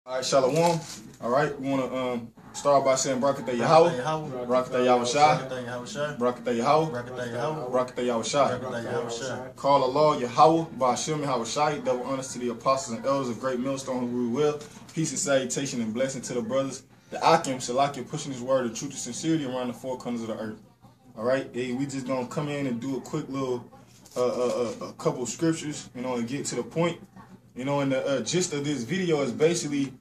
All right, Shalom. All right, we want to start by saying Barakatah Yahweh, Barakatah Yahushai, Barakatah Yahweh, Barakatah Yahushai. Call Allah Yahweh, Ba'ashem Yahushai, double honors to the apostles and elders of Great Millstone who rule well. Peace and salutation and blessing to the brothers, the Akim, Shalakia, pushing his word of truth and sincerity around the four corners of the earth. All right, hey, we just going to come in and do a quick little, a couple of scriptures, and get to the point. And the gist of this video is basically,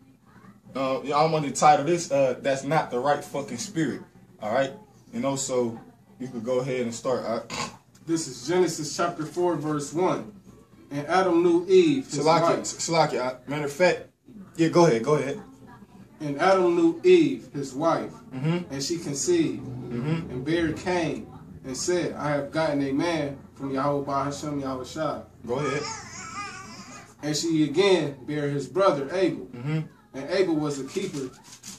I'm going to title this, that's not the right fucking spirit. All right? So you could go ahead and start. All right? This is Genesis chapter 4, verse 1. And Adam knew Eve, his wife. Salakia, matter of fact, yeah, go ahead. And Adam knew Eve, his wife, and she conceived, and bare Cain, and said, I have gotten a man from Yahweh Ba'ashem Yahushai. Go ahead. And she again bare his brother Abel. And Abel was a keeper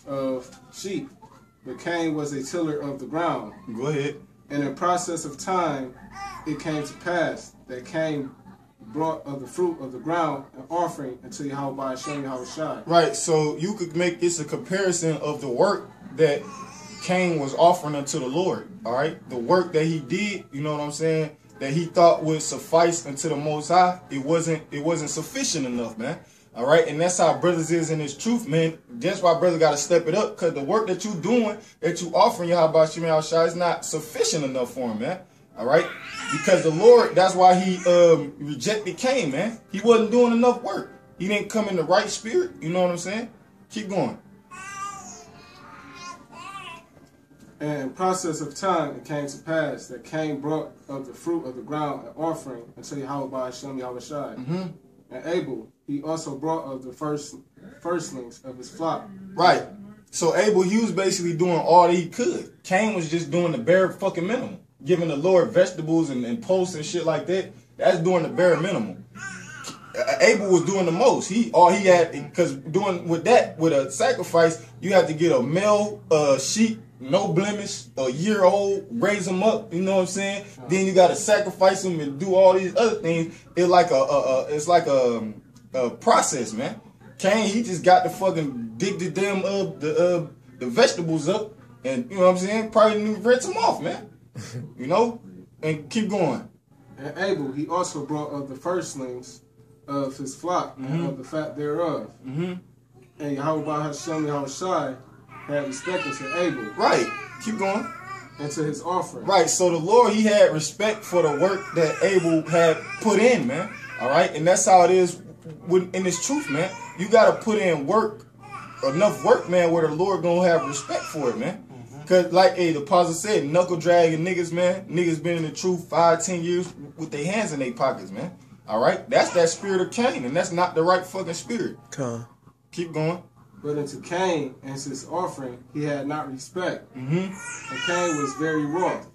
of sheep, but Cain was a tiller of the ground. Go ahead. And in process of time, it came to pass that Cain brought of the fruit of the ground an offering unto Yahweh Ba'ashem Yahushai. Right, so you could make this a comparison of the work that Cain was offering unto the Lord. All right, the work that he did, you know what I'm saying, that he thought would suffice unto the Most High, it wasn't sufficient enough, man. All right, and that's how brothers is in this truth, man. That's why brother got to step it up, because the work that you doing, that you offering Yahweh Ba'ashem Yahushai is not sufficient enough for him, man. All right, because the Lord, that's why he rejected Cain, man. He wasn't doing enough work. He didn't come in the right spirit. You know what I'm saying? Keep going. And in process of time, it came to pass that Cain brought of the fruit of the ground an offering unto Yahweh Ba'ashem Yahushai. And Abel, he also brought of the firstlings of his flock. Right. So Abel, he was basically doing all that he could. Cain was just doing the bare fucking minimum. Giving the Lord vegetables and posts and shit like that. That's doing the bare minimum. Abel was doing the most. All he had, because doing with a sacrifice, you have to get a male sheep, no blemish, a year old, raise them up, you know what I'm saying? Then you got to sacrifice them and do all these other things. It's like a process, man. Cain, he just got to fucking dig the damn the vegetables up, and you know what I'm saying? Probably need to rinse them off, man. And keep going. And Abel, he also brought of the firstlings of his flock and of the fat thereof. And Yahweh Ba'ashem Yahushai had respect unto Abel. Right. Keep going. And to his offering. Right. So the Lord, he had respect for the work that Abel had put in, man. All right. And that's how it is in this truth, man. You got to put in work, enough work, man, where the Lord going to have respect for it, man. Because like the apostle said, knuckle dragging niggas, man. Niggas been in the truth 5-10 years with their hands in their pockets, man. All right. That's that spirit of Cain, and that's not the right fucking spirit. Keep going. But unto Cain and his offering, he had not respect. And Cain was very wroth,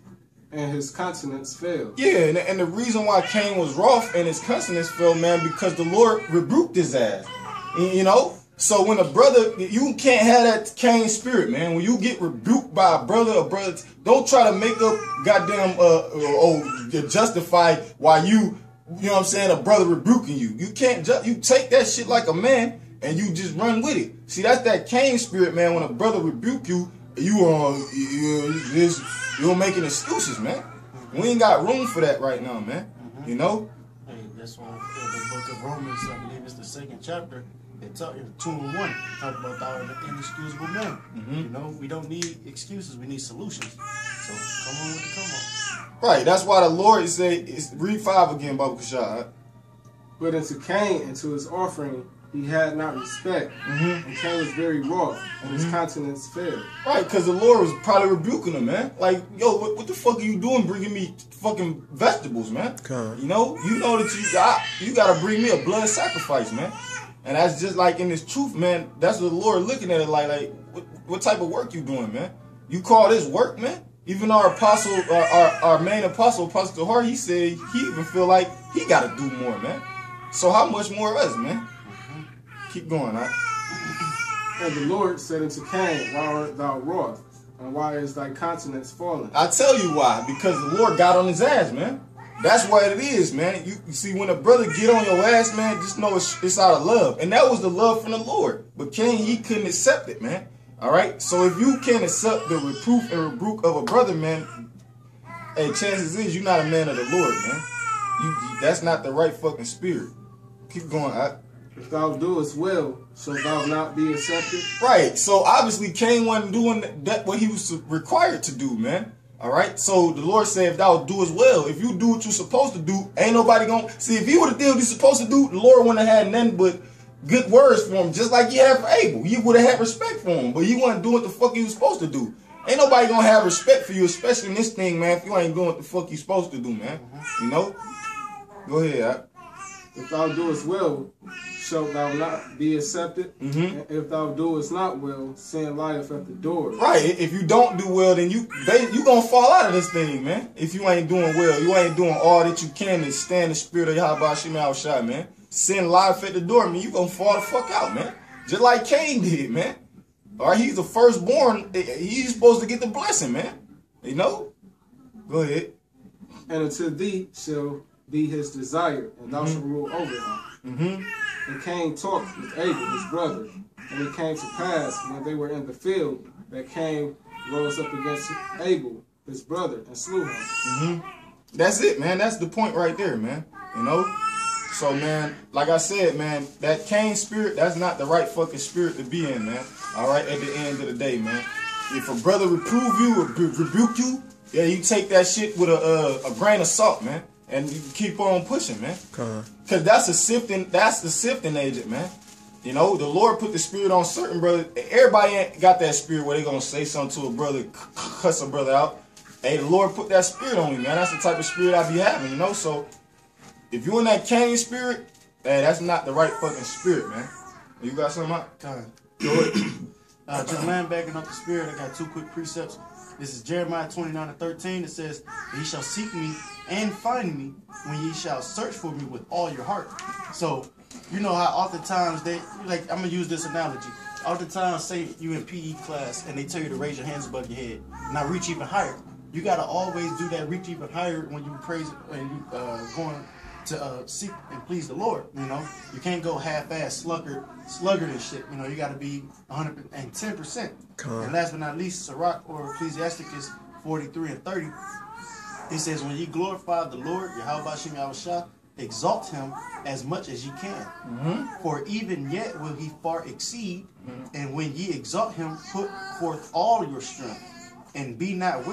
and his countenance fell. Yeah, and the reason why Cain was wroth and his countenance fell, man, because the Lord rebuked his ass. So when a brother, you can't have that Cain spirit, man. When you get rebuked by a brother, don't try to make up goddamn to justify why you know what I'm saying, a brother rebuking you. You can't you take that shit like a man and you just run with it. See, that's that Cain spirit, man. When a brother rebuke you, you're making excuses, man. We ain't got room for that right now, man. Hey, that's why in the book of Romans, I believe it's the 2nd chapter, it talk in 2:1, talk about the inexcusable man. We don't need excuses, we need solutions. So come on with the come on. Right, that's why the Lord say, read 5 again, Baba Kashad. But unto Cain and to his offering, he had not respect, and Cain was very wroth, and his countenance fell. Right, because the Lord was probably rebuking him, man. Like, yo, what the fuck are you doing bringing me fucking vegetables, man? You know that you got to bring me a blood sacrifice, man. And that's just like in this truth, man. That's what the Lord looking at it like what type of work you doing, man? You call this work, man? Even our apostle, our main apostle, Apostle Hart, he said he even feel like he got to do more, man. So how much more of us, man? Keep going, right? And the Lord said unto Cain, why art thou wroth? And why is thy countenance fallen? I tell you why. Because the Lord got on his ass, man. That's what it is, man. You see, when a brother get on your ass, man, just know it's out of love. And that was the love from the Lord. But Cain, he couldn't accept it, man. All right? So if you can't accept the reproof and rebuke of a brother, man, hey, chances is you're not a man of the Lord, man. That's not the right fucking spirit. Keep going, If thou doest well, shall thou not be accepted? Right. So obviously Cain wasn't doing that what he was required to do, man. All right. So the Lord said, if thou do as well, if you do what you're supposed to do, ain't nobody gonna see. If he would have did what he's supposed to do, the Lord wouldn't have had nothing but good words for him, just like you had for Abel. You would have had respect for him, but you wasn't doing what the fuck you was supposed to do. Ain't nobody gonna have respect for you, especially in this thing, man, if you ain't doing what the fuck you supposed to do, man. You know? Go ahead. If thou doest well, shalt thou not be accepted? And if thou doest not well, sin lieth at the door. Right. If you don't do well, then you gonna fall out of this thing, man. If you ain't doing well, you ain't doing all that you can to stand the spirit of Yahweh Shem Yahushua, man. Sin lieth at the door, man. You gonna fall the fuck out, man. Just like Cain did, man. All right, he's the firstborn. He's supposed to get the blessing, man. You know? Go ahead. And unto thee shall be his desire, and thou shalt rule over him. And Cain talked with Abel, his brother. And it came to pass, when they were in the field, that Cain rose up against Abel, his brother, and slew him. That's it, man. That's the point right there, man. You know? So, man, like I said, man, that Cain spirit, that's not the right fucking spirit to be in, man. All right, at the end of the day, man. If a brother reprove you or rebuke you, yeah, you take that shit with a grain of salt, man. And you keep on pushing, man. Because that's the sifting agent, man. You know, the Lord put the spirit on certain brothers. Everybody ain't got that spirit where they going to say something to a brother, cuss a brother out. Hey, the Lord put that spirit on me, man. That's the type of spirit I be having, you know. So, if you in that Cain spirit, hey, that's not the right fucking spirit, man. You got something out? Go ahead. To the man backing up the spirit, I got two quick precepts. This is Jeremiah 29:13. It says, ye shall seek me and find me when ye shall search for me with all your heart. So, you know how oftentimes I'm going to use this analogy. Oftentimes, say you in PE class and they tell you to raise your hands above your head. Now reach even higher. You got to always do that reach even higher when you praise, when you going to seek and please the Lord. You know, you can't go half-ass sluggard and shit. You know, you got to be 110%. And last but not least, Sirach or Ecclesiasticus 43:30. It says, when ye glorify the Lord, Yahweh Shem Yahushua, exalt him as much as ye can. For even yet will he far exceed. And when ye exalt him, put forth all your strength, and be not weary.